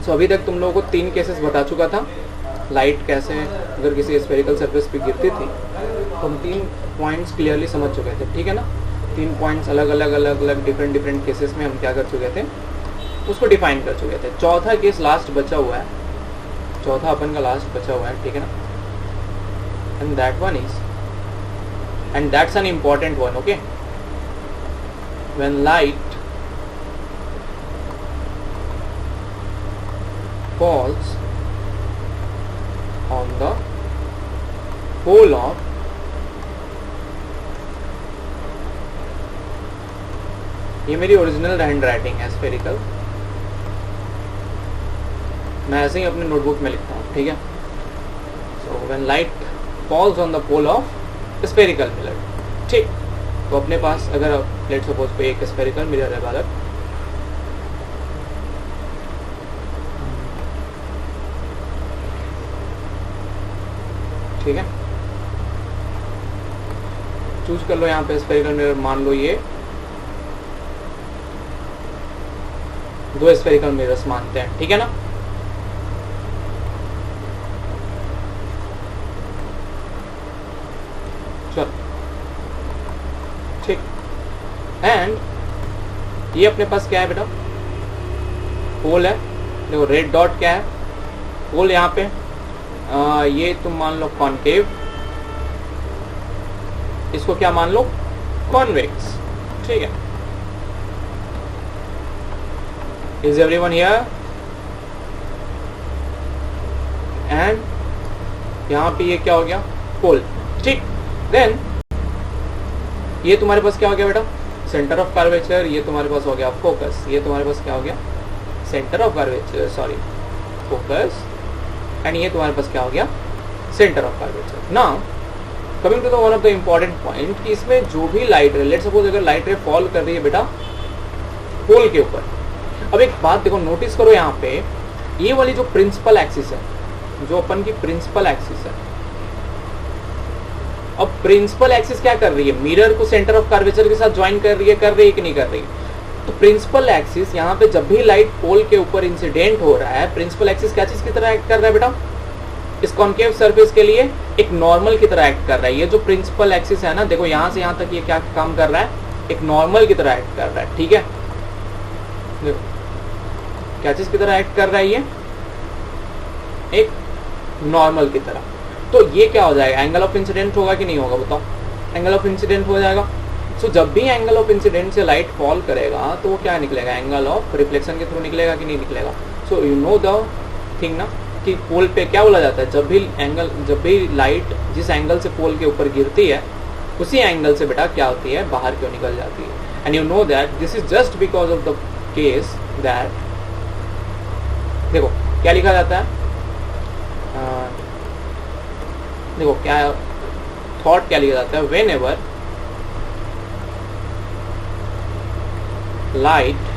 सो अभी तक तुम लोगों को 3 केसेस बता चुका था, लाइट कैसे अगर किसी स्फेरिकल सरफेस पे गिरती थी तो हम 3 पॉइंट्स क्लियरली समझ चुके थे, ठीक है ना। 3 पॉइंट्स अलग अलग डिफरेंट केसेस में हम क्या कर चुके थे, उसको डिफाइन कर चुके थे। चौथा केस लास्ट बचा हुआ है, चौथा अपन का लास्ट बचा हुआ है, ठीक है ना। And that one is, and that's an important one, okay. When light falls on the pole of ये मेरी ओरिजिनल हैंड राइटिंग है स्फेरिकल, मैं ऐसे ही अपने नोटबुक में लिखता हूँ, ठीक है। So when light falls on the pole of spherical mirror, ठीक। तो अपने पास अगर लेट्स सपोज कोई एक स्फेरिकल मिरर है बालक, ठीक है, चूज कर लो यहाँ पे स्फेरिकल मिरर, मान लो ये 2 स्फेरिकल मिरर्स मानते हैं, ठीक है ना। चलो ठीक, एंड ये अपने पास क्या है बेटा, पोल है। देखो रेड डॉट क्या है, पोल यहाँ पे, ये तुम मान लो कॉनकेव, इसको क्या मान लो, कॉन्वेक्स, ठीक है। Is everyone here? एंड यहाँ पे ये क्या हो गया, पोल, ठीक। देन ये तुम्हारे पास क्या हो गया बेटा, सेंटर ऑफ कर्वेचर, ये तुम्हारे पास हो गया फोकस, ये तुम्हारे पास क्या हो गया, centre of curvature, sorry focus, and ये तुम्हारे पास क्या हो गया, centre of curvature. Now coming to the one of the important point कि इसमें जो भी लाइट रे, लेट्स सपोज अगर लाइट रे फॉल कर रही है बेटा पोल के ऊपर, अब एक बात देखो, नोटिस करो यहाँ पे ये वाली जो प्रिंसिपल एक्सिस है, जो अपन की प्रिंसिपल एक्सिस है, अब प्रिंसिपल एक्सिस क्या कर रही है, मिरर को सेंटर ऑफ कर्वेचर के साथ ज्वाइन कर रही है कि नहीं कर रही। तो प्रिंसिपल एक्सिस यहाँ पे जब भी लाइट पोल के ऊपर इंसिडेंट हो रहा है, प्रिंसिपल एक्सिस क्या चीज की तरह एक्ट कर रहा है बेटा, इस कॉन्केव सरफेस के लिए एक नॉर्मल की तरह एक्ट कर रहा है। ये जो प्रिंसिपल एक्सिस है ना, देखो यहाँ से यहाँ तक ये क्या काम कर रहा है, एक नॉर्मल की तरह एक्ट कर रहा है, ठीक है। देखो क्या चीज की तरह एक्ट कर रहा है, ये एक नॉर्मल की तरह। तो ये क्या हो जाएगा, एंगल ऑफ इंसिडेंट होगा कि नहीं होगा, बताओ, एंगल ऑफ इंसिडेंट हो जाएगा। सो जब भी एंगल ऑफ इंसिडेंट से लाइट फॉल करेगा तो वो क्या निकलेगा, एंगल ऑफ रिफ्लेक्शन के थ्रू निकलेगा कि नहीं निकलेगा। So you know the thing ना कि पोल पे क्या बोला जाता है, जब भी लाइट जिस एंगल से पोल के ऊपर गिरती है उसी एंगल से बेटा क्या होती है, बाहर क्यों निकल जाती है। And you know that this is just because of the case that, देखो क्या लिखा जाता है, देखो क्या थॉट क्या लिखा जाता है, when ever light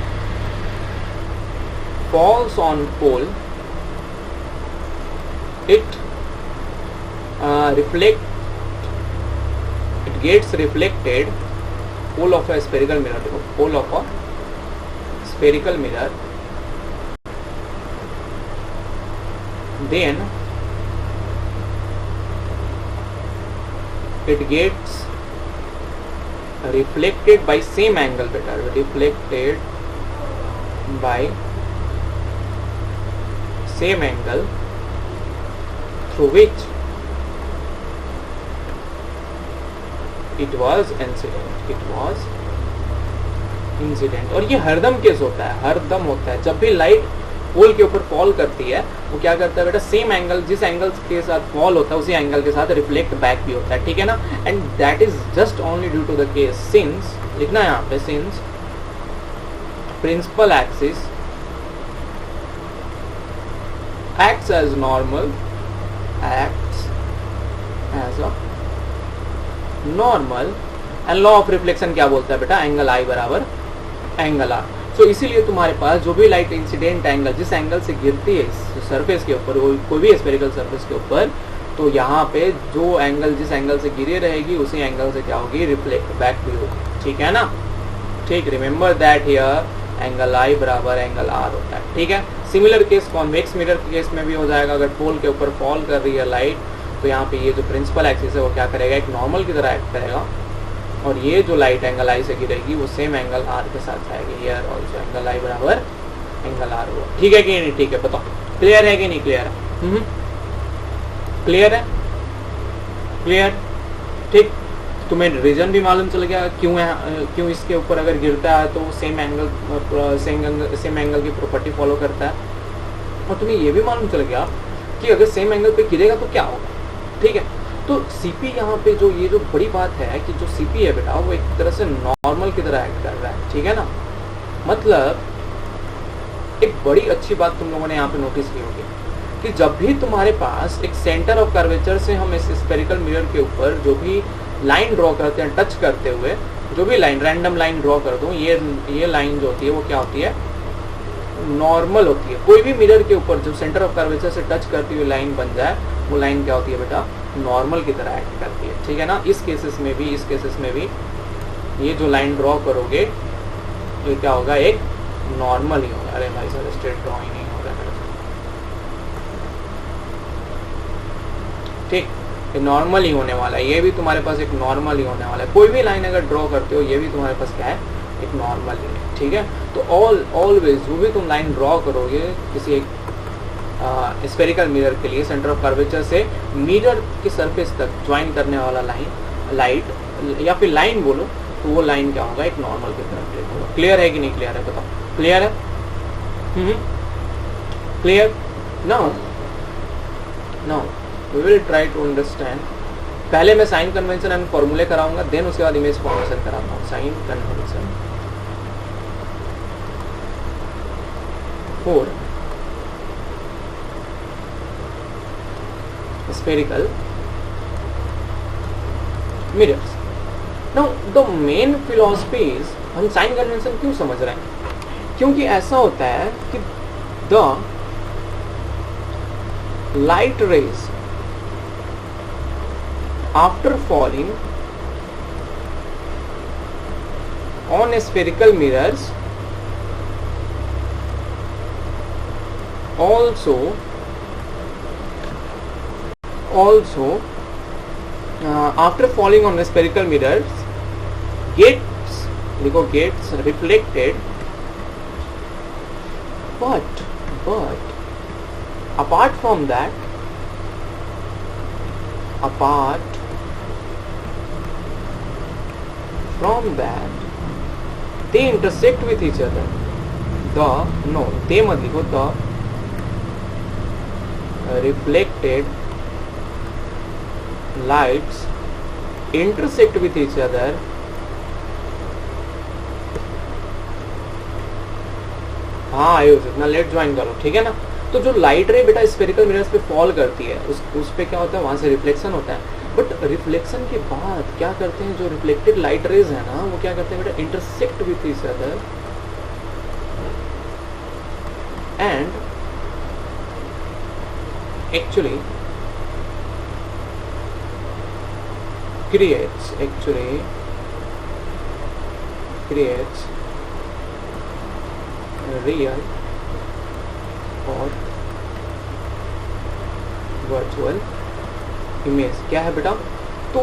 falls on pole, it gets reflected, pole of a spherical mirror, देखो pole of a spherical mirror, then it gets reflected by same angle better, reflected by same angle through which it was incident। और ये हरदम case होता है, हरदम होता है, जब भी लाइट पोल के ऊपर फॉल करती है वो क्या करता है बेटा, सेम एंगल, जिस एंगल के साथ फॉल होता है उसी एंगल के साथ रिफ्लेक्ट बैक भी होता है, ठीक है ना। And that is just only due to the case since, लिखना है यहाँ पे, since principal axis acts as normal, acts as a normal, and law of reflection क्या बोलता है बेटा, एंगल आई बराबर एंगल आर। सो इसीलिए तुम्हारे पास जो भी लाइट इंसिडेंट एंगल जिस एंगल से गिरती है इस सरफेस के ऊपर, कोई भी स्फेरिकल सरफेस के ऊपर, तो यहाँ पे जो एंगल जिस एंगल से गिरी रहेगी उसी एंगल से क्या होगी, रिफ्लेक्ट बैक भी होगी, ठीक है ना। ठीक, रिमेंबर दैट हियर। एंगल आई बराबर एंगल आर होता है, ठीक है। सिमिलर केस कॉन्वेक्स मिरर के केस में भी हो जाएगा। अगर पोल के ऊपर फॉल कर रही है लाइट, तो यहाँ पे ये जो प्रिंसिपल एक्सिस है वो क्या करेगा, एक नॉर्मल की तरह एक्ट करेगा, और ये जो लाइट एंगल आई से गिरेगी वो सेम एंगल आर के साथ जाएगी। हियर ऑल्सो एंगल आई बराबर एंगल आर हुआ, ठीक है कि नहीं, ठीक है, बताओ क्लियर है कि नहीं क्लियर है, क्लियर है, क्लियर, ठीक। तुम्हें रीजन भी मालूम चल गया क्यों है, क्यों इसके ऊपर अगर गिरता है तो सेम एंगल की प्रॉपर्टी फॉलो करता है, और तुम्हें ये भी मालूम चल गया कि अगर सेम एंगल पे गिरेगा तो क्या होगा, ठीक है। तो सीपी यहाँ पे जो ये जो बड़ी बात है कि जो सीपी है बेटा वो एक तरह से नॉर्मल की तरह एक्ट कर रहा है, ठीक है ना। मतलब एक बड़ी अच्छी बात तुम लोगों ने यहाँ पे नोटिस की होगी कि जब भी तुम्हारे पास एक सेंटर ऑफ कर्वेचर से हम इस स्फेरिकल मिरर के ऊपर जो भी लाइन ड्रॉ करते हैं, टच करते हुए जो भी लाइन, रैंडम लाइन ड्रॉ कर दूं, ये लाइन जो होती है वो क्या होती है, नॉर्मल होती है। कोई भी मिरर के ऊपर जो सेंटर ऑफ कर्वेचर से टच करती हुई लाइन बन जाए, वो लाइन क्या होती है बेटा, नॉर्मल की तरह एक्ट करती है, ठीक है ना। इस केसेस में भी ये जो लाइन ड्रॉ करोगे ये क्या होगा, एक नॉर्मल ही होगा। अरे भाई सर स्ट्रेट ड्रॉ ही नहीं हो रहा है, ठीक, ये नॉर्मल ही होने वाला है। ये भी तुम्हारे पास एक नॉर्मल ही होने वाला है। कोई भी लाइन अगर ड्रॉ करते हो ये भी तुम्हारे पास क्या है, एक नॉर्मल ही है, ठीक है। तो ऑलवेज जो भी तुम लाइन ड्रॉ करोगे किसी एक स्फेरिकल मिरर के लिए सेंटर ऑफ कर्वेचर से मिरर के सरफेस तक ज्वाइन करने वाला लाइट या फिर लाइन बोलो, तो वो लाइन क्या होगा, एक नॉर्मल की तरफ ट्रेड होगा। क्लियर है कि नहीं क्लियर है, बताओ क्लियर है, clear. Now we will try to understand. पहले मैं साइन कन्वेंशन एंड फॉर्मूले कराऊंगा, देन उसके बाद इमेज फॉर्मेशन कराता हूँ। Sign convention for spherical mirrors. Now the main philosophy is, हम साइन कन्वेंशन क्यों समझ रहे हैं, क्योंकि ऐसा होता है कि the light rays after falling on spherical mirrors also after falling on spherical mirrors gets reflected, but apart from that they intersect with each other. The reflected lights intersect with each other हाँ आयुष इतना late join करो, ठीक है ना। तो जो light रे बेटा स्फेरिकल मिरर्स पे फॉल करती है उस पे क्या होता है, वहां से रिफ्लेक्शन होता है। बट रिफ्लेक्शन के बाद क्या करते हैं, जो रिफ्लेक्टेड लाइट रेज है ना वो क्या करते हैं बेटा, intersect with each other and actually creates real और वर्चुअल इमेज। क्या है बेटा, तो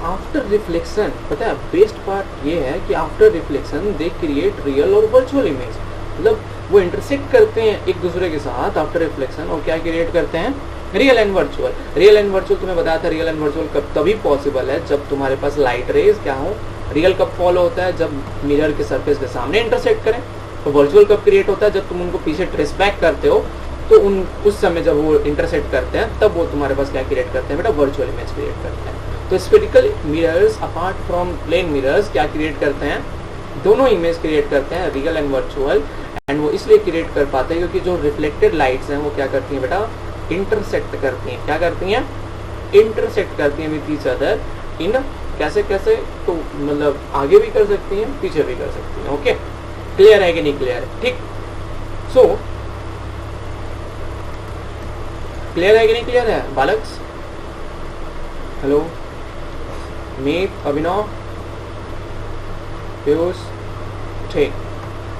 आफ्टर रिफ्लेक्शन, पता है बेस्ट पार्ट ये है कि after reflection they create real और वर्चुअल इमेज। मतलब वो इंटरसेक्ट करते हैं एक दूसरे के साथ आफ्टर रिफ्लेक्शन और क्या क्रिएट करते हैं, real and virtual. Real and virtual तुम्हें बताया था, रियल एंड वर्चुअल कब तभी पॉसिबल है जब तुम्हारे पास लाइट रेज क्या हो, रियल कब फॉलो होता है, जब मिरर के सरफेस के सामने इंटरसेक्ट करें। तो वर्चुअल कब क्रिएट होता है, जब तुम उनको पीछे ट्रेस बैक करते हो, तो उस समय जब वो इंटरसेक्ट करते हैं तब वो तुम्हारे पास क्या क्रिएट करते हैं बेटा, वर्चुअल इमेज क्रिएट करते हैं। तो spherical mirrors apart from plane mirrors क्या क्रिएट करते हैं, दोनों इमेज क्रिएट करते हैं, रियल एंड वर्चुअल। एंड वो इसलिए क्रिएट कर पाते हैं क्योंकि जो रिफ्लेक्टेड लाइट्स हैं वो क्या करती हैं बेटा, इंटरसेक्ट करती हैं। क्या करती हैं, इंटरसेक्ट करती हैं विद ईच अदर इन कैसे, तो मतलब आगे भी कर सकती हैं, पीछे भी कर सकती हैं। ओके, क्लियर है कि नहीं क्लियर है, ठीक। सो क्लियर है कि नहीं क्लियर है बालक्स, हेलो मीत, अभिनव, पीयूष, ठीक,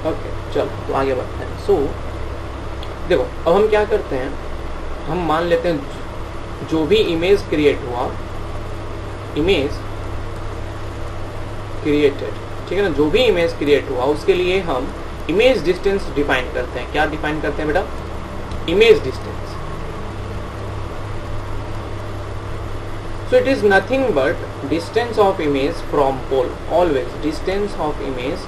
ओके। चलो तो आगे बढ़ते हैं। सो देखो अब हम क्या करते हैं, हम मान लेते हैं जो भी इमेज क्रिएट हुआ, इमेज क्रिएटेड, ठीक है ना, जो भी इमेज क्रिएट हुआ उसके लिए हम इमेज डिस्टेंस डिफाइन करते हैं। क्या डिफाइन करते हैं बेटा? Image distance. So it is nothing but distance of image from pole. Always distance of image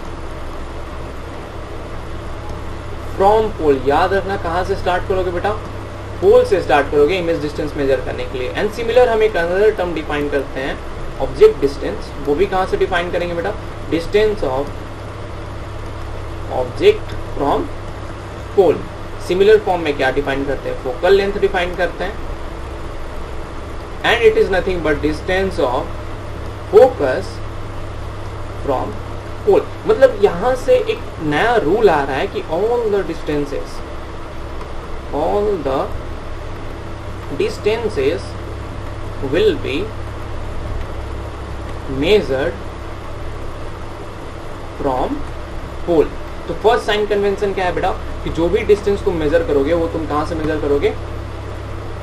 from pole. याद रखना कहाँ से स्टार्ट करोगे बेटा? पोल से स्टार्ट करोगे इमेज डिस्टेंस मेजर करने के लिए। एंड सिमिलर हम एक अनदर टर्म डिफाइन करते हैं, ऑब्जेक्ट डिस्टेंस। वो भी कहाँ से डिफाइन करेंगे बेटा? Distance of object from pole. Similar form में क्या डिफाइन करते हैं? फोकल लेंथ डिफाइन करते हैं। And it is nothing but distance of focus from pole. मतलब यहाँ से एक नया रूल आ रहा है कि all the distances will be measured from pole. तो फर्स्ट साइन कन्वेंशन क्या है बेटा? कि जो भी डिस्टेंस तुम मेजर करोगे वो तुम कहाँ से मेजर करोगे?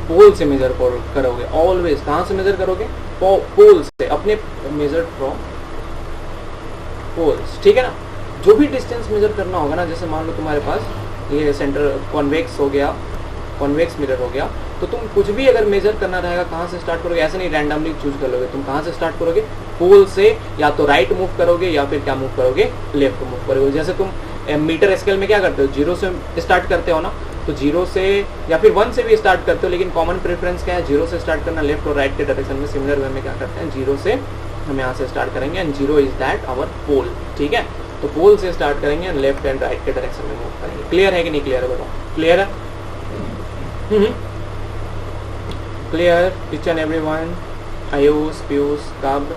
पोल से मेजर करोगे। ऑलवेज कहाँ से मेजर करोगे? पोल से, अपने मेजर फ्रॉम पोल्स, ठीक है ना। जो भी डिस्टेंस मेजर करना होगा ना, जैसे मान लो तुम्हारे पास ये सेंटर कॉन्वेक्स हो गया, कॉन्वेक्स मिरर हो गया, तो तुम कुछ भी अगर मेजर करना रहेगा कहाँ से स्टार्ट करोगे? ऐसे नहीं रैंडमली चूज कर लोगे, तुम कहाँ से स्टार्ट करोगे? पोल से। या तो राइट मूव करोगे या फिर क्या मूव करोगे? लेफ्ट मूव करोगे। जैसे तुम मीटर स्केल में क्या करते हो? 0 से स्टार्ट करते हो ना, तो 0 से या फिर 1 से भी स्टार्ट करते हो, लेकिन कॉमन प्रेफरेंस क्या है? 0 से स्टार्ट करना, लेफ्ट और राइट के डायरेक्शन में। सिमिलर वे में क्या करते हैं? 0 से हम यहाँ से स्टार्ट करेंगे and 0 is that our pole, ठीक है। तो पोल से स्टार्ट करेंगे एंड लेफ्ट एंड राइट के डायरेक्शन में मूव करेंगे। क्लियर है कि नहीं क्लियर है बताओ? क्लियर है? Clear each and everyone? Ayush, Piyush, काब्र?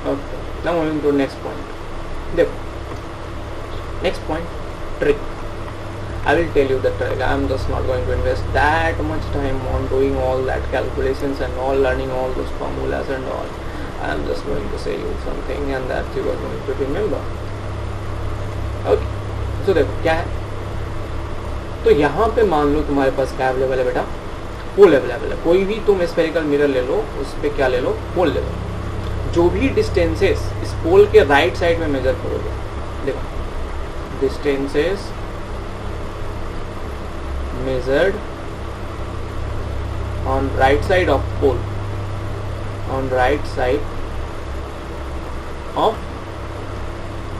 Okay, now moving to next point. देखो next point, trick. I will tell you the trick. I am just not going to invest that much time on doing all that calculations and all, learning all those formulas and all. I am just going to say you something and that you are going to remember. Okay. So देखो क्या है, तो यहाँ पे मान लो तुम्हारे पास क्या अवेलेबल है बेटा? पोल अवेलेबल है। कोई भी तुम स्फेरिकल मिरर ले लो, उस पर क्या ले लो? पोल ले लो। जो भी डिस्टेंसेस इस पोल के राइट साइड में मेजर करोगे, देखो distances measured on right side of pole, on right side of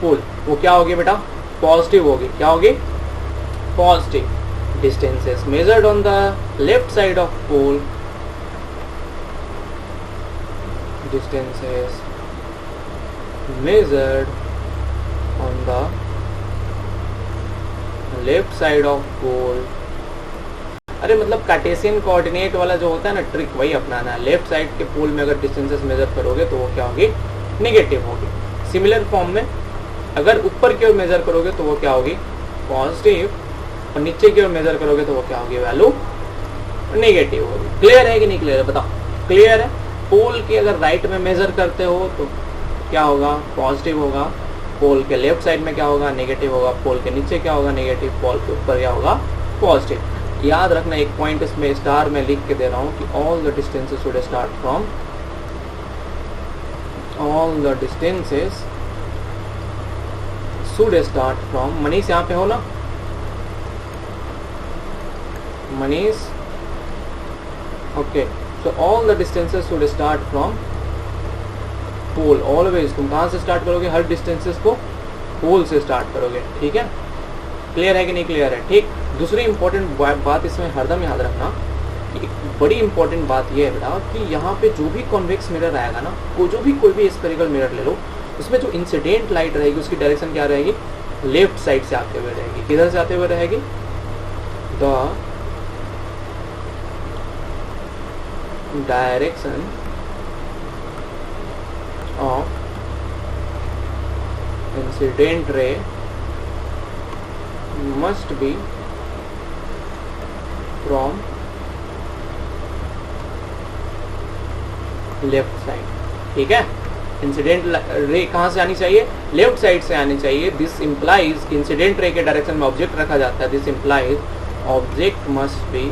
pole, वो क्या होगी बेटा? पॉजिटिव होगी। क्या होगी? Positive. Distances measured on the left side of pole, distances measured on the left side of pole। अरे मतलब कार्टेशियन कोऑर्डिनेट वाला जो होता है ना ट्रिक, वही अपनाना है। लेफ्ट साइड के पोल में अगर डिस्टेंसेस मेजर करोगे तो वो क्या होगी? नेगेटिव होगी। सिमिलर फॉर्म में अगर ऊपर की ओर मेजर करोगे तो वो क्या होगी? पॉजिटिव। और नीचे की ओर मेजर करोगे तो वो क्या होगी? वैल्यू नेगेटिव होगी। क्लियर है कि नहीं क्लियर है बताओ? क्लियर है? पोल के अगर राइट में मेजर करते हो तो क्या होगा? पॉजिटिव होगा। पोल के लेफ्ट साइड में क्या होगा? नेगेटिव होगा। पोल के नीचे क्या होगा? नेगेटिव। पोल के ऊपर क्या होगा? पॉजिटिव। याद रखना, एक पॉइंट इसमें स्टार में लिख के दे रहा हूं कि all the distances should start from, all the distances should start from. Manish यहाँ पे हो ना? Manish, okay. So all the distances should start from pole. Always तुम कहाँ से स्टार्ट करोगे? हर डिस्टेंसेस को पोल से स्टार्ट करोगे, ठीक है। क्लियर है कि नहीं क्लियर है? ठीक। दूसरी इंपॉर्टेंट बात इसमें हरदम याद रखना, कि बड़ी इंपॉर्टेंट बात यह है बेटा कि यहाँ पे जो भी कॉन्वेक्स मिरर आएगा ना, कोई भी स्फेरिकल मिरर ले लो, उसमें जो इंसिडेंट लाइट रहेगी उसकी डायरेक्शन क्या रहेगी? लेफ्ट साइड से आते हुए रहेगी। किधर से आते हुए रहेगी? The direction of incident ray must be from left side, ठीक है। इंसिडेंट रे कहाँ से आनी चाहिए, लेफ्ट साइड से आनी चाहिए। दिस इम्प्लाइज इंसिडेंट रे के डायरेक्शन में ऑब्जेक्ट रखा जाता है। This implies object must be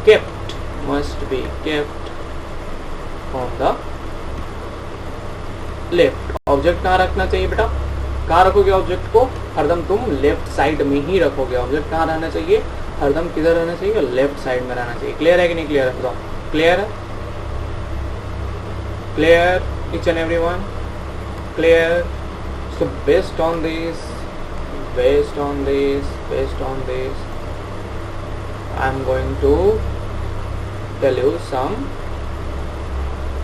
kept on the left. Object कहाँ रखना चाहिए बेटा, कहाँ रखोगे ऑब्जेक्ट को, हरदम तुम लेफ्ट साइड में ही रखोगे। ऑब्जेक्ट कहाँ रहना चाहिए, हरदम किधर रहना चाहिए, लेफ्ट साइड में रहना चाहिए। क्लियर है कि नहीं क्लियर है, बताओ क्लियर है, clear each and everyone, clear? So based on this I'm going to tell you some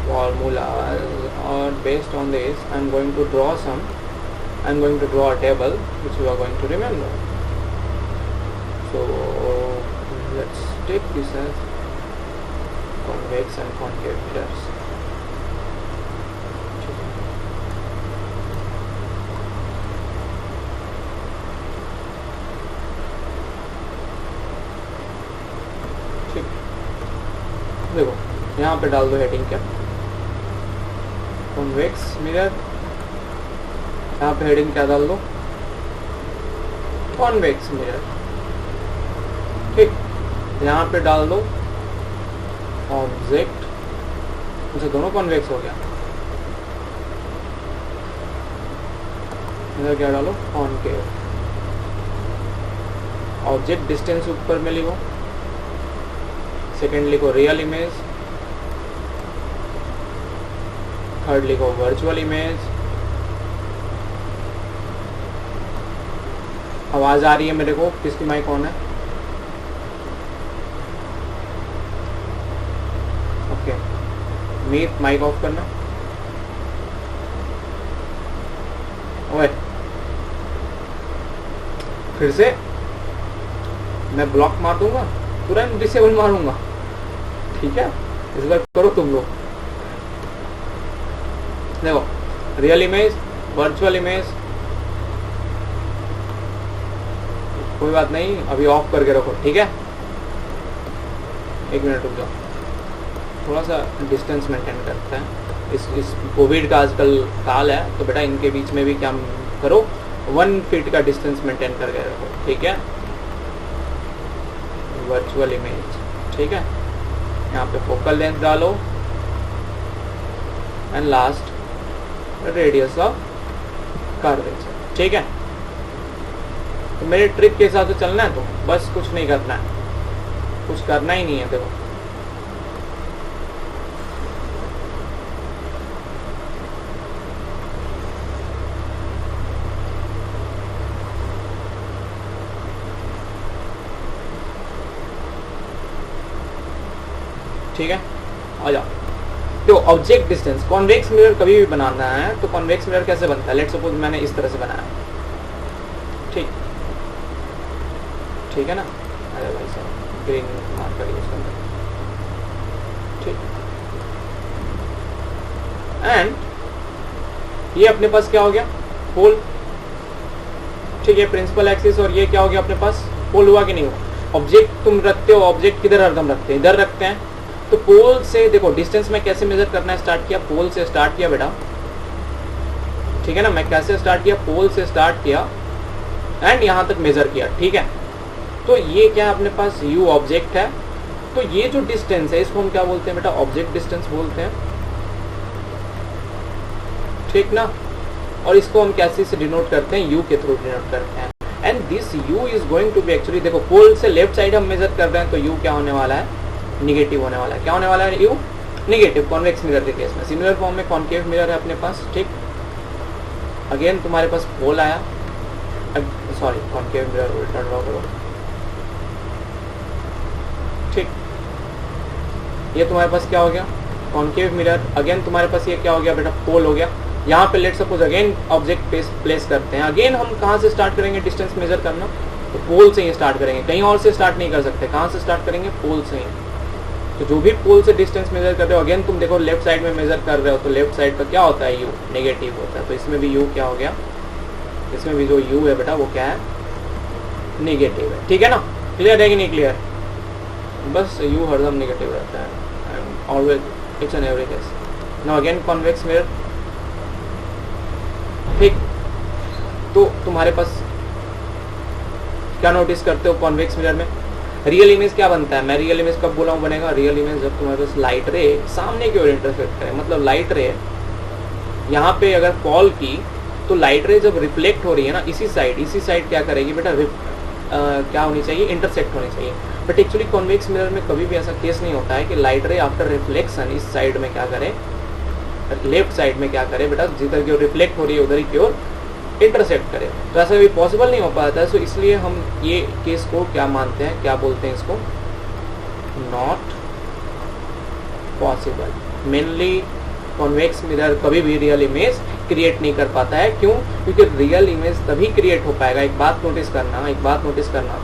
formulas, or based on this I'm going to draw a table which you are going to remember. So let's take this as convex and concave mirrors. देखो यहाँ पे डाल दो heading क्या, convex mirror. यहाँ पे heading क्या डाल दो, कॉन्वेक्स मिरर। ठीक, यहाँ पे डाल दो ऑब्जेक्ट, अच्छा दोनों कॉन्वेक्स हो गया। इधर क्या डालो, कॉनकेव। ऑब्जेक्ट डिस्टेंस ऊपर में लिखो, सेकेंड लिखो रियल इमेज, थर्ड लिखो वर्चुअल इमेज। आवाज आ रही है मेरे को, किसकी माइक ऑन है, ओके। मीत माइक ऑफ करना, ओए फिर से मैं ब्लॉक मार दूंगा, तुरंत डिसेबल मारूंगा, ठीक है। इस बार करो तुम लोग। देखो रियल इमेज, वर्चुअल इमेज, कोई बात नहीं, अभी ऑफ करके रखो, ठीक है। एक मिनट रुक जाओ, थोड़ा सा डिस्टेंस मेंटेन करते हैं। इस कोविड का आजकल काल है, तो बेटा इनके बीच में भी क्या करो, 1 फीट का डिस्टेंस मेंटेन करके रखो, ठीक है। वर्चुअल इमेज, ठीक है। यहाँ पे फोकल लेंथ डालो and last radius of curvature, ठीक है। तो मेरे ट्रिक के हिसाब से चलना है, तो बस कुछ नहीं करना है, कुछ करना ही नहीं है। देखो ठीक है, आ जाओ। तो ऑब्जेक्ट डिस्टेंस, कॉन्वेक्स मिरर कभी भी बनाना है तो कॉन्वेक्स मिरर कैसे बनता है, लेट्स सपोज मैंने इस तरह से बनाया, ठीक ठीक है ना। अरे भाई साहब ग्रीन मार्कर यूज करना, ठीक। एंड ये अपने पास क्या हो गया, पोल, ठीक है, प्रिंसिपल एक्सिस। और ये क्या हो गया अपने पास, पोल हुआ कि नहीं हुआ। ऑब्जेक्ट तुम रखते हो, ऑब्जेक्ट किधर हरदम रखते हैं, इधर रखते हैं। तो पोल से देखो डिस्टेंस में कैसे मेजर करना है, स्टार्ट किया पोल से स्टार्ट किया बेटा, ठीक है ना। मैं कैसे स्टार्ट किया, पोल से स्टार्ट किया एंड यहां तक मेजर किया, ठीक है। तो ये क्या अपने पास यू ऑब्जेक्ट है, तो ये जो डिस्टेंस है इसको हम क्या बोलते हैं बेटा, ऑब्जेक्ट डिस्टेंस बोलते हैं, ठीक ना। और इसको हम कैसे से डिनोट करते हैं, यू के थ्रू डिनोट करते हैं। And this u is going to be actually, देखो पोल से लेफ्ट साइड हम मेजर कर रहे हैं, तो यू क्या होने वाला है, निगेटिव होने वाला है। क्या होने वाला है, यू निगेटिव, कॉन्वेक्स मिरर के केस में। सिमिलर फॉर्म में कॉनकेव मिरर है अपने पास, ठीक। अगेन तुम्हारे पास पोल आया, सॉरी कॉनकेव मिरर उल्टा ड्रॉ करो, ठीक। ये तुम्हारे पास क्या हो गया, कॉनकेव मिरर। अगेन तुम्हारे पास ये क्या हो गया बेटा, पोल हो गया। यहाँ पे let suppose again object place करते हैं। अगेन हम कहाँ से स्टार्ट करेंगे डिस्टेंस मेजर करना, तो पोल से ही स्टार्ट करेंगे, कहीं और से स्टार्ट नहीं कर सकते। कहाँ से स्टार्ट करेंगे, पोल से ही। तो जो भी पोल से डिस्टेंस मेजर कर रहे हो, अगेन तुम देखो लेफ्ट साइड में मेजर कर रहे हो, तो लेफ्ट साइड का क्या होता है, यू नेगेटिव होता है। तो इसमें भी यू क्या हो गया, इसमें भी जो यू है बेटा वो क्या है, नेगेटिव है, ठीक है ना। क्लियर है कि नहीं क्लियर, बस यू हरदम नेगेटिव रहता है always, it's an every case. Now again convex mirror, ठीक। तो तुम्हारे पास क्या नोटिस करते हो कॉन्वेक्स मिरर में? रियल इमेज क्या बनता है? मैं रियल इमेज कब बोला हूँ बनेगा? रियल इमेज जब तुम्हारे पास लाइट रे सामने की ओर इंटरसेक्ट करे, मतलब लाइट रे यहाँ पे अगर फॉल की तो लाइट रे जब रिफ्लेक्ट हो रही है ना इसी साइड क्या करेगी बेटा? क्या होनी चाहिए? इंटरसेक्ट होनी चाहिए। बट एक्चुअली कॉन्वेक्स मिरर में कभी भी ऐसा केस नहीं होता है कि लाइट रे आफ्टर रिफ्लेक्शन इस साइड में क्या करे, लेफ्ट साइड में क्या करे बेटा? जिधर की ओर रिफ्लेक्ट हो रही है उधर ही की ओर इंटरसेक्ट करे। तो ऐसा कभी पॉसिबल नहीं हो पाता है। सो इसलिए हम ये केस को क्या मानते हैं, क्या बोलते हैं इसको? Not possible. Mainly convex mirror कभी भी रियल इमेज क्रिएट नहीं कर पाता है। क्यों? क्योंकि रियल इमेज तभी क्रिएट हो पाएगा, एक बात नोटिस करना,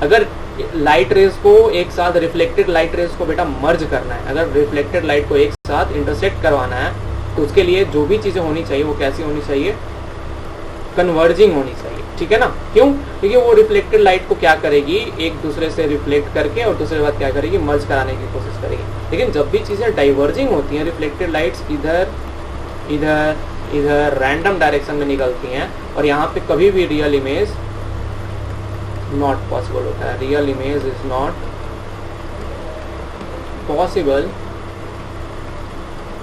अगर लाइट रेज को एक साथ, रिफ्लेक्टेड लाइट रेज को बेटा मर्ज करना है, अगर रिफ्लेक्टेड लाइट को एक साथ इंटरसेक्ट करवाना है तो उसके लिए जो भी चीजें होनी चाहिए वो कैसी होनी चाहिए? कन्वर्जिंग होनी चाहिए, ठीक है ना? क्यों? क्योंकि वो रिफ्लेक्टेड लाइट को क्या करेगी? एक दूसरे से रिफ्लेक्ट करके और दूसरे बात क्या करेगी? मर्ज कराने की कोशिश करेगी। लेकिन जब भी चीजें डाइवर्जिंग होती हैं, रिफ्लेक्टेड लाइट्स इधर रैंडम डायरेक्शन में निकलती हैं और यहाँ पे कभी भी रियल इमेज नॉट पॉसिबल होता है। Real image is not possible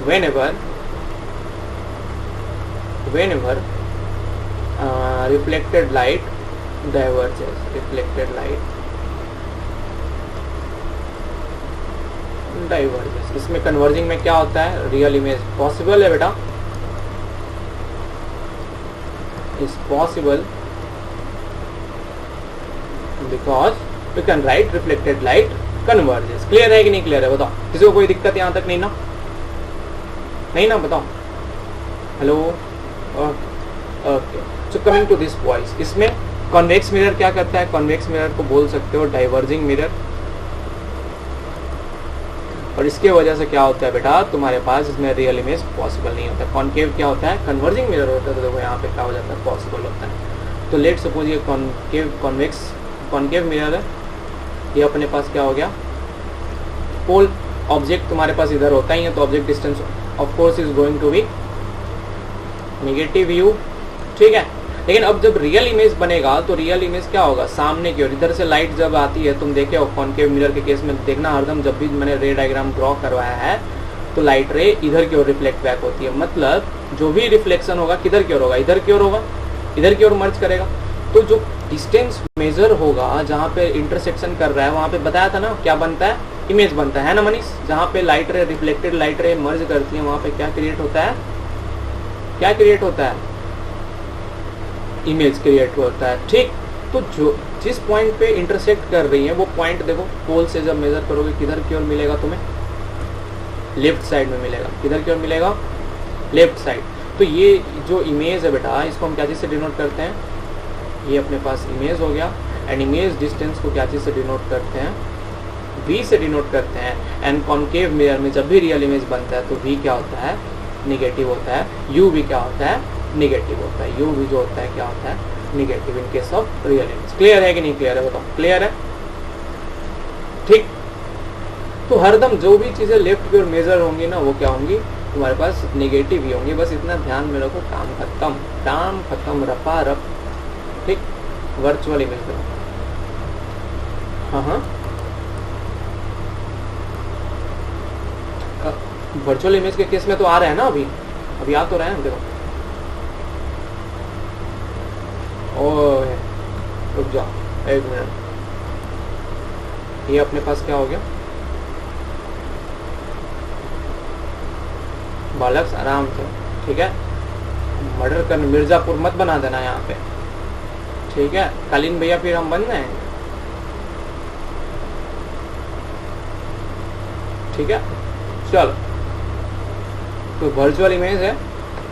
whenever reflected light diverges, इसमें कन्वर्जिंग में क्या होता है? रियल इमेज पॉसिबल है बेटा, is possible because we can write reflected light converges. Clear है कि नहीं क्लियर है? बताओ, किसी को कोई दिक्कत यहाँ तक नहीं ना? नहीं ना? बताओ। Hello, okay. So coming to this point, इसमें कॉन्वेक्स मिरर क्या करता है? कॉन्वेक्स मिरर को बोल सकते हो डाइवर्जिंग मिरर, और इसके वजह से क्या होता है बेटा? तुम्हारे पास इसमें रियल इमेज पॉसिबल नहीं होता। कॉन्केव क्या होता है? कन्वर्जिंग मिरर होता है। तो देखो यहाँ पे क्या हो जाता है? पॉसिबल होता है। तो लेट सपोज ये कॉन्केव मिरर है, ये अपने पास क्या हो गया? पोल। ऑब्जेक्ट तुम्हारे पास इधर होता ही है तो object distance of course is going to be negative u, ठीक है। लेकिन अब जब रियल इमेज बनेगा तो रियल इमेज क्या होगा? सामने की ओर, इधर से लाइट जब आती है, तुम देखे हो कॉन्केव मिरर के केस में, देखना हरदम जब भी मैंने रे डायग्राम ड्रॉ करवाया है तो लाइट रे इधर की ओर रिफ्लेक्ट बैक होती है। मतलब जो भी रिफ्लेक्शन होगा किधर की ओर होगा? इधर की ओर होगा, इधर की ओर मर्ज करेगा। तो जो डिस्टेंस मेजर होगा जहाँ पे इंटरसेक्शन कर रहा है वहाँ पे बताया था ना क्या बनता है? इमेज बनता है ना मनीष? जहाँ पे लाइट रे, रिफ्लेक्टेड लाइट रे मर्ज करती है वहाँ पे क्या क्रिएट होता है? क्या क्रिएट होता है? इमेज क्रिएट होता है, ठीक। तो जो जिस पॉइंट पे इंटरसेक्ट कर रही है वो पॉइंट देखो, पोल से जब मेजर करोगे किधर की ओर मिलेगा तुम्हें? लेफ्ट साइड में मिलेगा। किधर की ओर मिलेगा? Left side. तो ये जो इमेज है बेटा, इसको हम क्या चीज़ से डिनोट करते हैं? ये अपने पास इमेज हो गया। एंड इमेज डिस्टेंस को क्या चीज़ से डिनोट करते हैं? v से डिनोट करते हैं। एंड कॉन्केव मिरर में जब भी रियल इमेज बनता है तो v क्या होता है? निगेटिव होता है। u भी क्या होता है? निगेटिव होता है। u भी जो होता है क्या होता है? Negative in case of real image. Clear है कि नहीं क्लियर है? बताओ, क्लियर है? ठीक। तो हरदम जो भी चीज़ें लेफ्ट की ओर मेजर होंगी ना वो क्या होंगी? तुम्हारे पास निगेटिव ही होंगी। बस इतना ध्यान में रखो, काम खत्म, रफा रफ, ठीक। वर्चुअल इमेज दो। हाँ, वर्चुअल इमेज के केस में तो आ रहा है ना, अभी आ तो रहे हैं। देखो, ओह रुक जाओ एक मिनट, ये अपने पास क्या हो गया? बालक आराम से, ठीक है। मर्डर कर, मिर्जापुर मत बना देना यहाँ पे, ठीक है। कालीन भैया फिर हम बन जाएंगे, ठीक है। चलो, तो वर्चुअल इमेज है,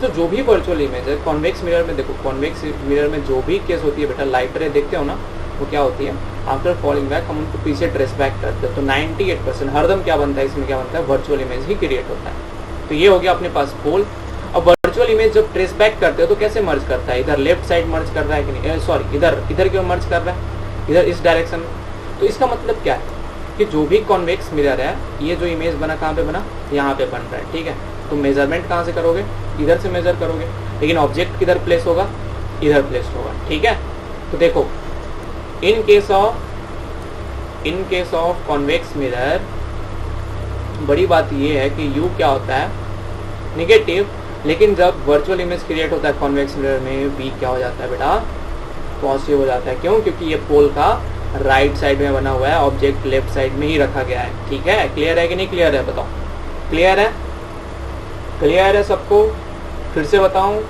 तो जो भी वर्चुअल इमेज है कॉन्वेक्स मिरर में, देखो कॉन्वेक्स मिरर में जो भी केस होती है बेटा, लाइट रे देखते हो ना, वो क्या होती है? आफ्टर फॉलिंग बैक हम उनको पीछे ट्रेस बैक करते हैं। तो 98% हरदम क्या बनता है इसमें? क्या बनता है? वर्चुअल इमेज ही क्रिएट होता है। तो ये हो गया अपने पास पोल। अब वर्चुअल इमेज जब ट्रेस बैक करते हो तो कैसे मर्ज करता है? इधर लेफ्ट साइड मर्ज कर रहा है कि नहीं? सॉरी, इधर की ओर मर्ज कर रहा है, इधर इस डायरेक्शन में। तो इसका मतलब क्या है कि जो भी कॉन्वेक्स मिरर है, ये जो इमेज बना कहाँ पे बना? यहाँ पे बन रहा है, ठीक है। तुम मेजरमेंट कहाँ से करोगे, इधर से मेजर करोगे, लेकिन ऑब्जेक्ट किधर प्लेस होगा, इधर प्लेस होगा, ठीक है। तो देखो in case of convex mirror बड़ी बात ये है कि u क्या होता है, निगेटिव, लेकिन जब वर्चुअल इमेज क्रिएट होता है कॉन्वेक्स मिरर में v क्या हो जाता है बेटा, पॉजिटिव हो जाता है। क्यों, क्योंकि ये पोल का राइट साइड में बना हुआ है, ऑब्जेक्ट लेफ्ट साइड में ही रखा गया है, ठीक है। क्लियर है कि नहीं क्लियर है, बताओ क्लियर है, क्लियर है सबको। फिर से बताऊं,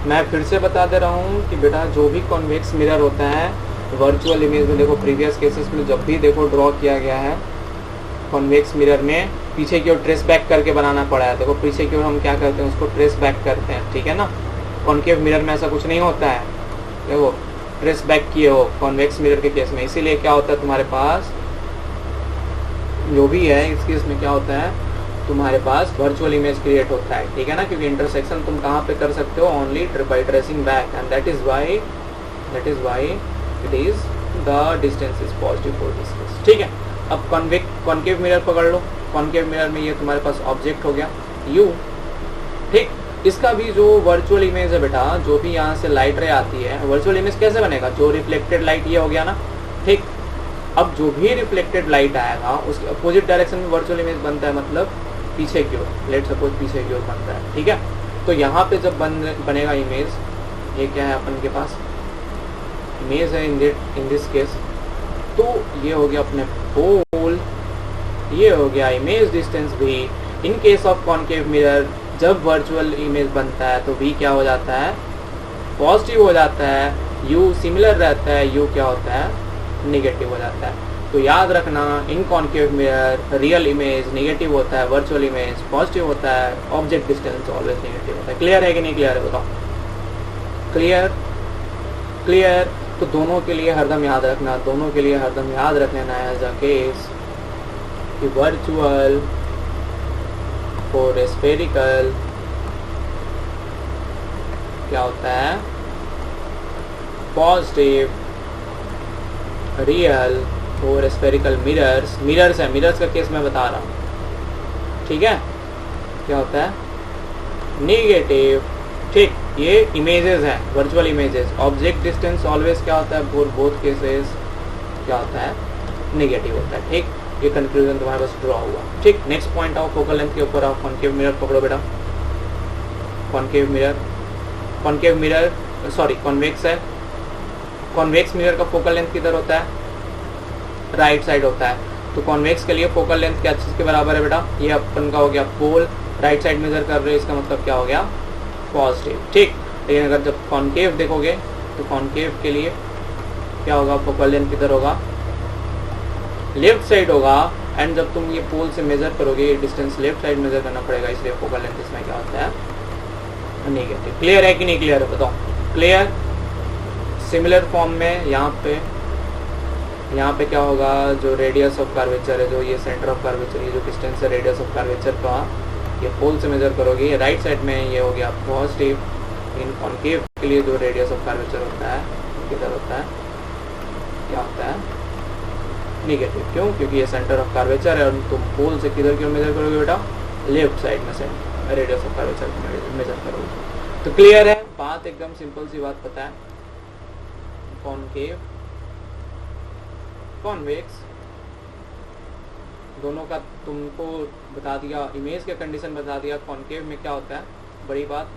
मैं फिर से बता दे रहा हूँ कि बेटा जो भी कॉन्वेक्स मिरर होता है वर्चुअल इमेज में, देखो प्रीवियस केसेस में जब भी देखो ड्रॉ किया गया है कॉन्वेक्स मिरर में, पीछे की ओर ट्रेस बैक करके बनाना पड़ा है। देखो पीछे की ओर हम क्या करते हैं, उसको ट्रेस बैक करते हैं, ठीक है ना। कॉन्केव मिरर में ऐसा कुछ नहीं होता है, देखो ट्रेस बैक किए हो कॉन्वेक्स मिरर के केस में, इसीलिए क्या होता है तुम्हारे पास जो भी है इस केस में क्या होता है, तुम्हारे पास वर्चुअल इमेज क्रिएट होता है, ठीक है ना। क्योंकि इंटरसेक्शन तुम कहाँ पे कर सकते हो, only by tracing back, and that is why it is the distance is positive for this case, ठीक है। अब कॉन्केव मिरर पकड़ लो, कॉन्केव मिरर में ये तुम्हारे पास ऑब्जेक्ट हो गया u, ठीक। इसका भी जो वर्चुअल इमेज है बेटा, जो भी यहाँ से लाइट रे आती है, वर्चुअल इमेज कैसे बनेगा, जो रिफ्लेक्टेड लाइट ये हो गया ना, ठीक। अब जो भी रिफ्लेक्टेड लाइट आएगा उसके अपोजिट डायरेक्शन में वर्चुअल इमेज बनता है, मतलब पीछे की ओर, लेट सपोज पीछे की ओर बनता है, ठीक है। तो यहाँ पे जब बनेगा इमेज, ये क्या है अपन के पास इमेज है इन दिस केस, तो ये हो गया अपने पोल, ये हो गया इमेज डिस्टेंस भी। In case of concave mirror जब वर्चुअल इमेज बनता है तो v क्या हो जाता है, पॉजिटिव हो जाता है, u सिमिलर रहता है, u क्या होता है, नेगेटिव हो जाता है। तो याद रखना in concave mirror real image negative होता है, वर्चुअल इमेज पॉजिटिव होता है, ऑब्जेक्ट डिस्टेंस ऑलवेज नेगेटिव होता है। क्लियर है कि नहीं क्लियर है, बताओ क्लियर क्लियर। तो दोनों के लिए हरदम याद रखना, दोनों के लिए हरदम याद रख लेना एज अ केस कि वर्चुअल फॉर स्फेरिकल क्या होता है, positive, real for spherical mirrors, mirrors है, मिरर्स का केस मैं बता रहा हूँ, ठीक है। क्या होता है, नेगेटिव, ठीक। ये इमेजेस है, virtual images, object distance always क्या होता है, फॉर बोथ केसेस क्या होता है, नेगेटिव होता है, ठीक। ये कंक्लूजन तुम्हारे पास ड्रॉ हुआ, ठीक। नेक्स्ट पॉइंट आओ फोकल लेंथ के ऊपर आओ, कॉन्केव मिरर पकड़ो बेटा, कॉन्केव मिरर सॉरी कॉन्वेक्स है, कॉन्वेक्स मिरर का फोकल लेंथ किधर होता है, राइट साइड होता है। तो कॉन्वेक्स के लिए फोकल लेंथ क्या चीज़ के बराबर है बेटा, ये अपन का हो गया पोल, राइट साइड मेजर कर रहे हो, इसका मतलब क्या हो गया, पॉजिटिव, ठीक। लेकिन अगर जब कॉन्केव देखोगे तो कॉन्केव के लिए क्या होगा, फोकल लेंथ किधर होगा, लेफ्ट साइड होगा, एंड जब तुम ये पोल से मेजर करोगे ये डिस्टेंस लेफ्ट साइड मेजर करना पड़ेगा, इसलिए फोकल लेंथ इसमें क्या होता है, नेगेटिव। क्लियर है कि नहीं क्लियर है, बताओ क्लियर। सिमिलर फॉर्म में यहाँ पे क्या होगा, जो रेडियस ऑफ कर्वेचर है, जो ये सेंटर ऑफ कर्वेचर, ये जो डिस्टेंस है रेडियस ऑफ कर्वेचर का, ये पोल से मेजर करोगे, ये राइट साइड में ये हो गया पॉजिटिव। इन कॉन्केव के लिए जो रेडियस ऑफ कर्वेचर होता है किधर होता है, क्या होता है, नेगेटिव। क्यों, क्योंकि ये सेंटर ऑफ कर्वेचर है और तुम पोल से किधर की ओर मेजर करोगे बेटा, लेफ्ट साइड में से रेडियस ऑफ कर्वेचर मेजर करोगे। तो क्लियर है बात, एकदम सिंपल सी बात पता है। कॉन्केव कॉन्वेक्स दोनों का तुमको बता दिया, इमेज का कंडीशन बता दिया। कॉन्केव में क्या होता है, बड़ी बात,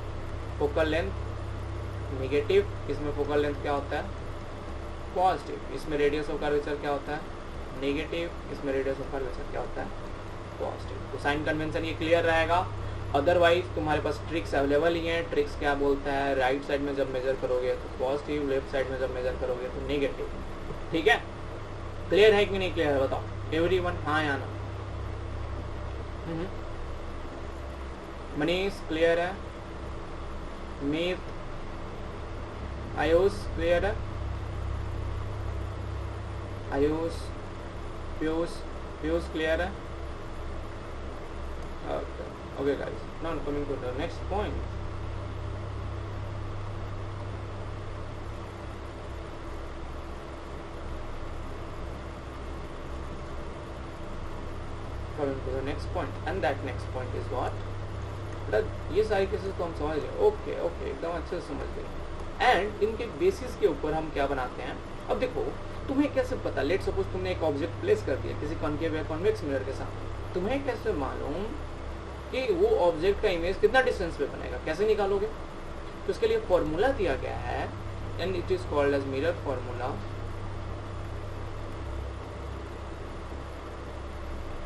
फोकल लेंथ नेगेटिव, इसमें फोकल लेंथ क्या होता है, पॉजिटिव। इसमें रेडियस ऑफ कर्वेचर क्या होता है, नेगेटिव, इसमें रेडियस ऑफ कर्वेचर क्या होता है, पॉजिटिव। तो साइन कन्वेंशन ये क्लियर रहेगा। अदरवाइज तुम्हारे पास ट्रिक्स अवेलेबल ही हैं। ट्रिक्स क्या बोलता है, राइट साइड में जब मेजर करोगे तो पॉजिटिव, लेफ्ट साइड में जब मेजर करोगे तो नेगेटिव, ठीक है। क्लियर है कि नहीं क्लियर है, बताओ एवरीवन, हाँ या ना। मनीष क्लियर है, मीत, आयुष क्लियर है, आयुष, पीयूष क्लियर है। Okay guys, now coming to the next point. Coming to the next point, and that next point is what? ये सारी केसेस तो हम समझ गए, ओके ओके, एकदम अच्छे से समझ गए। एंड इनके बेसिस के ऊपर हम क्या बनाते हैं, अब देखो तुम्हें कैसे पता, लेट सपोज तुमने एक ऑब्जेक्ट प्लेस कर दिया किसी कॉन्केव या कॉन्वेक्स मिरर के साथ, तुम्हें कैसे मालूम कि वो ऑब्जेक्ट का इमेज कितना डिस्टेंस पे बनेगा, कैसे निकालोगे? तो इसके लिए फॉर्मूला दिया गया है and it is called as mirror formula.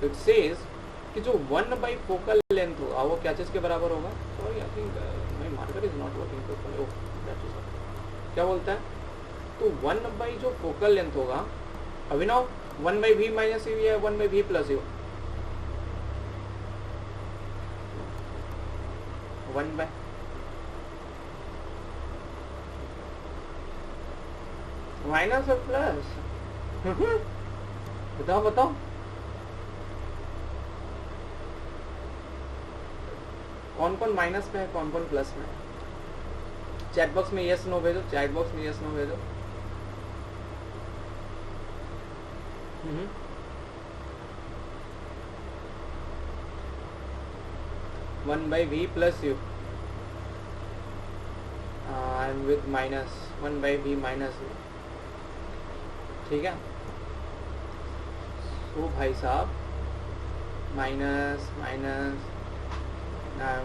It says कि जो 1 बाई फोकल लेंथ होगा वो क्या चीज के बराबर होगा, sorry I think my marker is not working properly, oh that is क्या बोलता है, तो 1 बाई जो फोकल लेंथ होगा, Abhinav 1 by v minus u या 1 by v plus u, 1 by minus और प्लस, बताओ बताओ कौन कौन माइनस में है, कौन कौन प्लस में है? चैट बॉक्स में यस नो भेजो, चैट बॉक्स में यस नो भेजो। 1 by v plus u, I am with minus 1 by v minus u, ठीक है। तो भाई साहब minus minus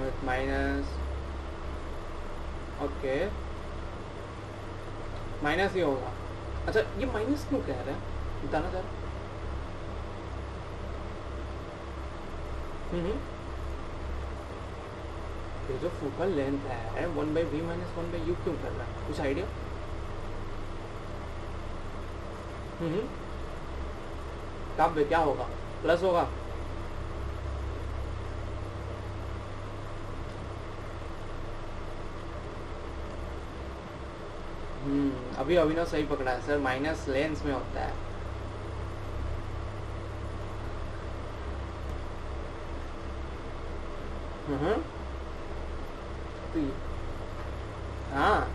with minus, okay minus ही होगा। अच्छा ये माइनस क्यों कह रहे हैं बताना जरा। ये जो फोकल लेंथ है 1 by v minus 1 by u क्यों कर रहा है, कुछ आइडिया? काव्य क्या होगा, प्लस होगा? अभी अभिनव सही पकड़ा है सर, माइनस लेंस में होता है। हाँ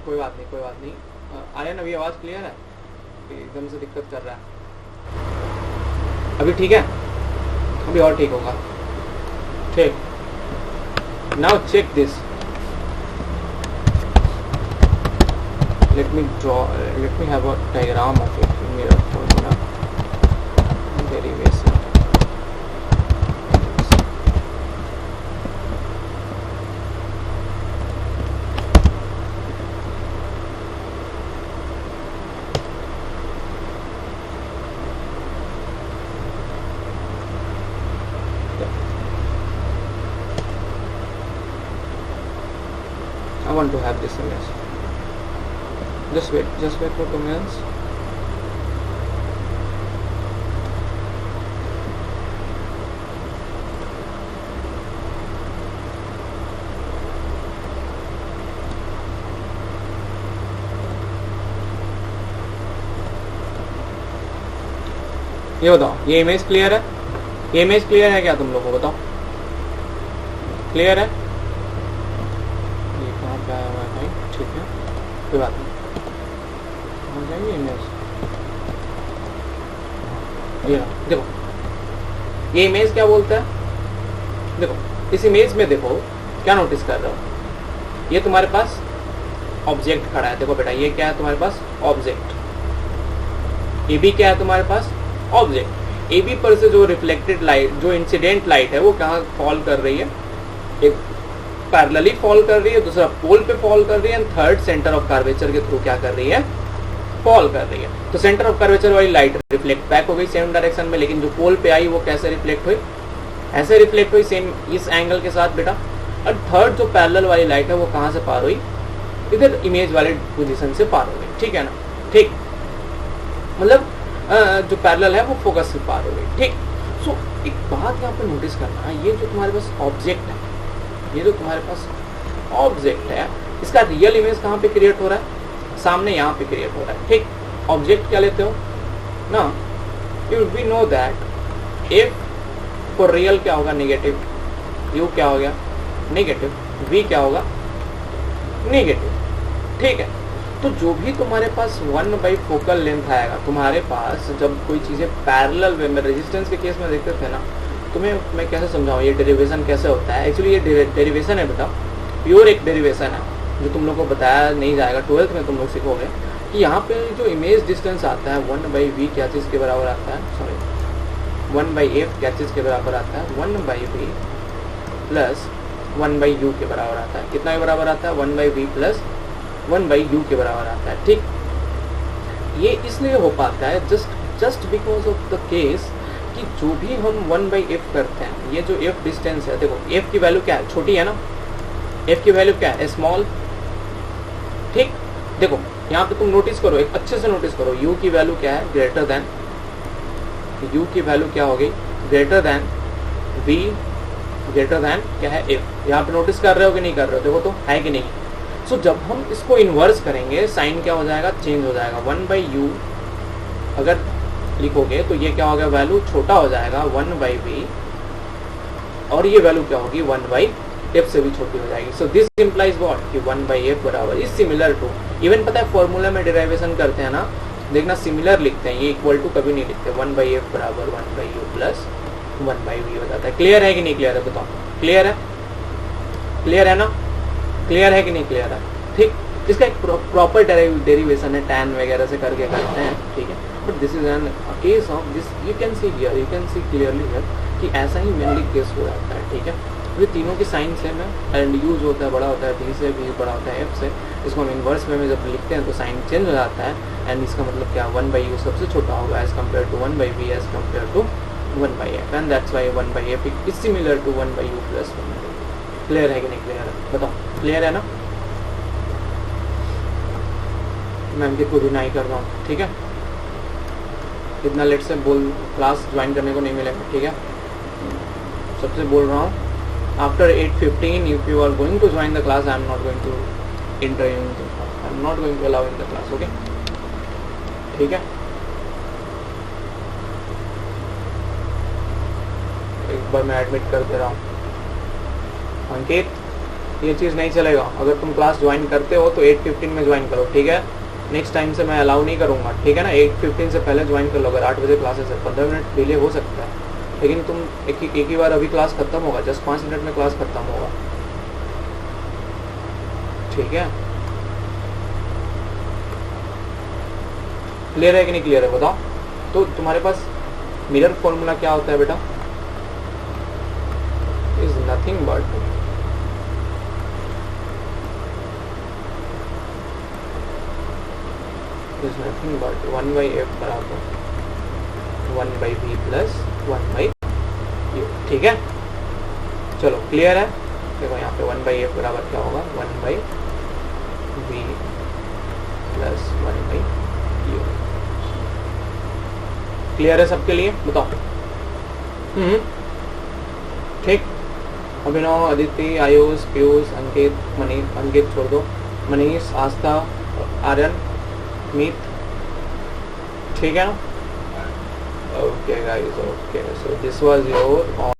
कोई बात नहीं, कोई बात नहीं। आर्यन अभी आवाज क्लियर है, एकदम से दिक्कत कर रहा है, अभी ठीक है, अभी और ठीक होगा, ठीक। Now check this, let me have a diagram of it, mirror formula derivation। I want to have this image. Just wait for 2 minutes. ये बताओ, ये इमेज क्लियर है? ये इमेज क्लियर है क्या तुम लोगों को, बताओ क्लियर है? ये कहाँ पे आया हुआ है भाई, ठीक है कोई बात नहीं, हो जाएगी इमेज। ये देखो, ये इमेज क्या बोलता है, देखो इस इमेज में देखो क्या नोटिस कर रहे हो, ये तुम्हारे पास ऑब्जेक्ट खड़ा है, देखो बेटा ये क्या है तुम्हारे पास, ऑब्जेक्ट। ये भी क्या है तुम्हारे पास, ऑब्जेक्ट। ए बी पर से जो रिफ्लेक्टेड लाइट, जो इंसिडेंट लाइट है वो कहाँ फॉल कर रही है, एक पैरेलली फॉल कर रही है, दूसरा पोल पे फॉल कर रही है, and third centre of curvature के थ्रू क्या कर रही है, फॉल कर रही है। तो सेंटर ऑफ कर्वेचर वाली लाइट रिफ्लेक्ट बैक हो गई सेम डायरेक्शन में, लेकिन जो पोल पे आई वो कैसे रिफ्लेक्ट हुई, ऐसे रिफ्लेक्ट हुई सेम इस एंगल के साथ बेटा। और थर्ड जो पैरेलल वाली लाइट है वो कहाँ से पार हुई, इधर इमेज वाले पोजीशन से पार हो गई, ठीक है ना, ठीक, मतलब जो पैरेलल है वो फोकस से पार हो गई, ठीक। सो एक बात यहाँ पे नोटिस करना है, ये जो तुम्हारे पास ऑब्जेक्ट है, ये जो तुम्हारे पास ऑब्जेक्ट है, इसका रियल इमेज कहाँ पे क्रिएट हो रहा है, सामने यहाँ पे क्रिएट हो रहा है, ठीक। ऑब्जेक्ट क्या लेते हो ना, u v know that if for real क्या होगा, नेगेटिव, यू क्या हो गया नेगेटिव, वी क्या होगा नेगेटिव, ठीक है। तो जो भी तुम्हारे पास 1 बाई फोकल लेंथ आएगा तुम्हारे पास, जब कोई चीज़ें पैरेलल वे में, रेजिस्टेंस के केस में देखते थे ना, तुम्हें मैं कैसे समझाऊँ ये डेरिवेशन कैसे होता है। एक्चुअली ये डेरिवेशन है बेटा, प्योर एक डेरिवेशन है जो तुम लोग को बताया नहीं जाएगा, 12th में तुम लोग सीखोगे कि यहाँ पे जो इमेज डिस्टेंस आता है 1 बाई वी क्या चीज़ के बराबर आता है, सॉरी 1 बाई एफ क्या चीज़ के बराबर आता है, 1 by v plus 1 by u के बराबर आता है। कितना के बराबर आता है, 1 by v plus 1 by u के बराबर आता है। ठीक, ये इसलिए हो पाता है just because of the case कि जो भी हम 1 बाई एफ करते हैं, ये जो एफ डिस्टेंस है, देखो एफ की वैल्यू क्या है, छोटी है ना, एफ की वैल्यू क्या है, स्मॉल। ठीक, देखो यहाँ पे तुम नोटिस करो, एक अच्छे से नोटिस करो, यू की वैल्यू क्या है, ग्रेटर देन, यू की वैल्यू क्या हो गई, greater than v, greater than क्या है एफ। यहाँ पे नोटिस कर रहे हो कि नहीं कर रहे हो, देखो तो है कि नहीं। सो जब हम इसको इन्वर्स करेंगे साइन क्या हो जाएगा, चेंज हो जाएगा। 1 बाई यू अगर लिखोगे तो ये क्या हो गया, वैल्यू छोटा हो जाएगा 1 बाई वी, और ये वैल्यू क्या होगी 1 बाई एफ से भी छोटी हो जाएगी। सो दिस इम्प्लाइज व्हाट कि 1 बाई एफ बराबर इज सिमिलर टू, इवन पता है फॉर्मूला में डेरिवेशन करते हैं ना, देखना सिमिलर लिखते हैं, ये इक्वल टू कभी नहीं लिखते। 1 बाई एफ बराबर 1 by u plus 1 by v हो जाता है। क्लियर है कि नहीं क्लियर है, बताओ क्लियर है, क्लियर है ना, क्लियर है कि नहीं क्लियर है। ठीक, इसका एक प्रॉपर डेरिवेशन है, टैन वगैरह से करके करते हैं, ठीक है। But this is an case of this, you can see here, you can see clearly here कि ऐसा ही मेनली केस हो जाता है। ठीक है, ये तीनों की साइन सेम है एंड यू जो होता है बड़ा होता है बी से, बी बड़ा होता है एफ से। इसको हम इन्वर्स में जब लिखते हैं तो साइन चेंज हो जाता है एंड इसका मतलब क्या, 1 बाई यू सबसे छोटा होगा as compare to 1 by v as compare to 1 by f, and that's why 1 by f is similar to 1 by u plus 1 by f. Clear है कि नहीं क्लियर है, बताओ क्लियर है ना। मैं अंकित को डिनाई कर रहा हूँ, ठीक है, इतना लेट से बोल क्लास ज्वाइन करने को नहीं मिलेगा, ठीक है। सबसे बोल रहा हूँ, after 8:15 if you are going to join the class, I am not going to enter you in the class, I am not going to allow in the class, okay, ठीक है। एक बार मैं एडमिट कर दे रहा हूँ। अंकित, ये चीज़ नहीं चलेगा, अगर तुम क्लास ज्वाइन करते हो तो 8:15 में ज्वाइन करो, ठीक है। नेक्स्ट टाइम से मैं अलाउ नहीं करूँगा, ठीक है ना। 8:15 से पहले ज्वाइन कर लो, अगर 8 बजे क्लासेस है, 15 मिनट डिले हो सकता है, लेकिन तुम एक ही बार अभी क्लास खत्म होगा, जस्ट 5 मिनट में क्लास खत्म होगा, ठीक है। क्लियर है कि नहीं क्लियर है, बताओ। तो तुम्हारे पास मिरर फॉर्मूला क्या होता है बेटा, is nothing but is nothing but 1 by f बराबर 1 by v plus 1 by u, ठीक है। चलो क्लियर है, देखो यहाँ पे 1 by f बराबर क्या होगा, 1 by v plus 1 by u। Clear है सबके लिए, बताओ। ठीक, अभिनव, अदिति, आयुष, पीयूष, अंकित, मनीष, अंकित छोड़ दो, मनीष, आस्था, आर्यन, मीत, ठीक है ना। Okay guys, okay, so this was your